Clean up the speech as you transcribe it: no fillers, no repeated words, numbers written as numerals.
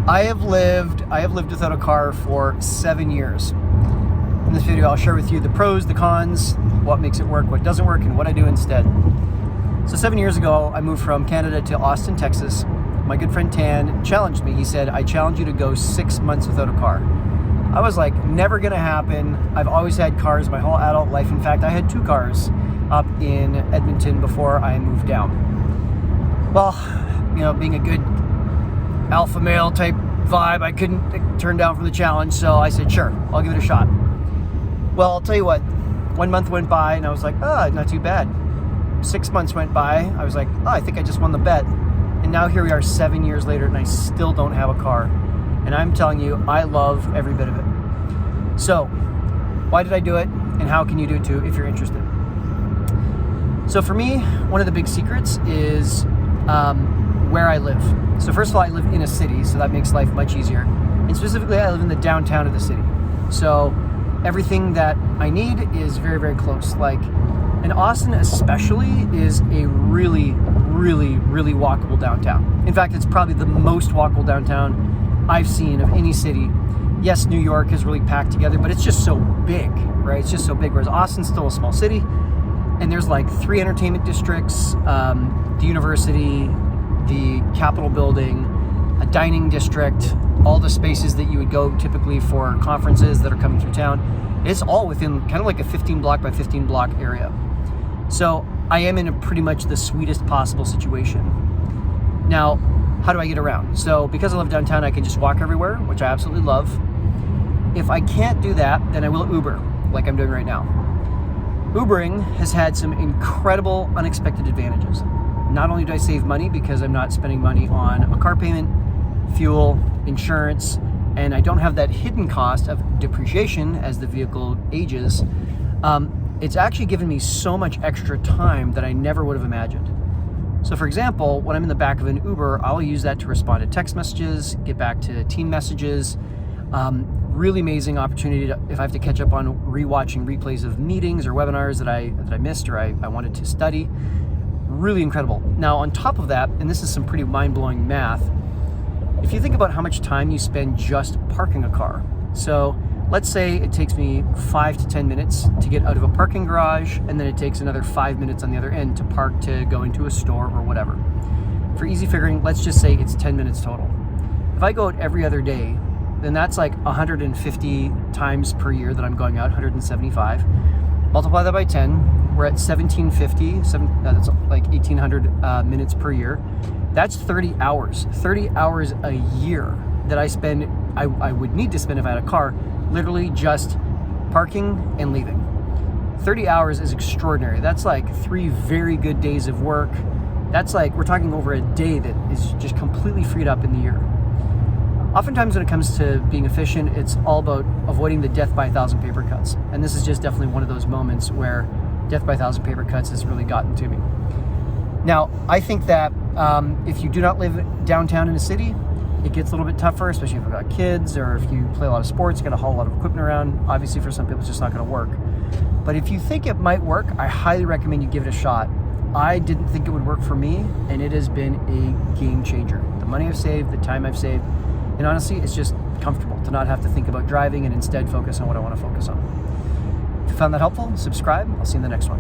I have lived without a car for 7 years. In this video, I'll share with you the pros, the cons, what makes it work, what doesn't work, and what I do instead. So 7 years ago, I moved from Canada to Austin, Texas. My good friend Tan challenged me. He said, I challenge you to go 6 months without a car. I was like, never gonna happen. I've always had cars my whole adult life. In fact, I had 2 cars up in Edmonton before I moved down. Well, being a good alpha male type vibe, I couldn't turn down from the challenge, so I said, sure, I'll give it a shot. Well, I'll tell you what, 1 month went by and I was like, not too bad. 6 months went by, I was like, I think I just won the bet. And now here we are 7 years later and I still don't have a car. And I'm telling you, I love every bit of it. So, why did I do it? And how can you do it too if you're interested? So for me, one of the big secrets is where I live. So first of all, I live in a city, so that makes life much easier. And specifically, I live in the downtown of the city. So everything that I need is very, very close. And Austin especially is a really, really, really walkable downtown. In fact, it's probably the most walkable downtown I've seen of any city. Yes, New York is really packed together, but it's just so big, right? It's just so big, whereas Austin's still a small city. And there's 3 entertainment districts, the university, the Capitol building, a dining district, all the spaces that you would go typically for conferences that are coming through town. It's all within kind of like a 15 block by 15 block area. So I am in pretty much the sweetest possible situation. Now, how do I get around? So because I live downtown, I can just walk everywhere, which I absolutely love. If I can't do that, then I will Uber, like I'm doing right now. Ubering has had some incredible, unexpected advantages. Not only do I save money because I'm not spending money on a car payment, fuel, insurance, and I don't have that hidden cost of depreciation as the vehicle ages, it's actually given me so much extra time that I never would have imagined. So for example, when I'm in the back of an Uber, I'll use that to respond to text messages, get back to team messages. Really amazing opportunity if I have to catch up on rewatching replays of meetings or webinars that I missed or I wanted to study. Really incredible. Now on top of that, and this is some pretty mind-blowing math, if you think about how much time you spend just parking a car. So let's say it takes me 5 to 10 minutes to get out of a parking garage, and then it takes another 5 minutes on the other end to park to go into a store or whatever. For easy figuring, let's just say it's 10 minutes total. If I go out every other day, then that's 150 times per year that I'm going out, 175. Multiply that by 10, we're at 1750, that's 1,800 minutes per year. That's 30 hours a year that I would need to spend if I had a car, literally just parking and leaving. 30 hours is extraordinary. That's 3 very good days of work. That's we're talking over a day that is just completely freed up in the year. Oftentimes when it comes to being efficient, it's all about avoiding the death by 1,000 paper cuts. And this is just definitely one of those moments where death by 1,000 paper cuts has really gotten to me. Now, I think that if you do not live downtown in a city, it gets a little bit tougher, especially if you've got kids or if you play a lot of sports, you got to haul a lot of equipment around. Obviously, for some people, it's just not going to work. But if you think it might work, I highly recommend you give it a shot. I didn't think it would work for me, and it has been a game changer. The money I've saved, the time I've saved, and honestly, it's just comfortable to not have to think about driving and instead focus on what I want to focus on. If you found that helpful, subscribe. I'll see you in the next one.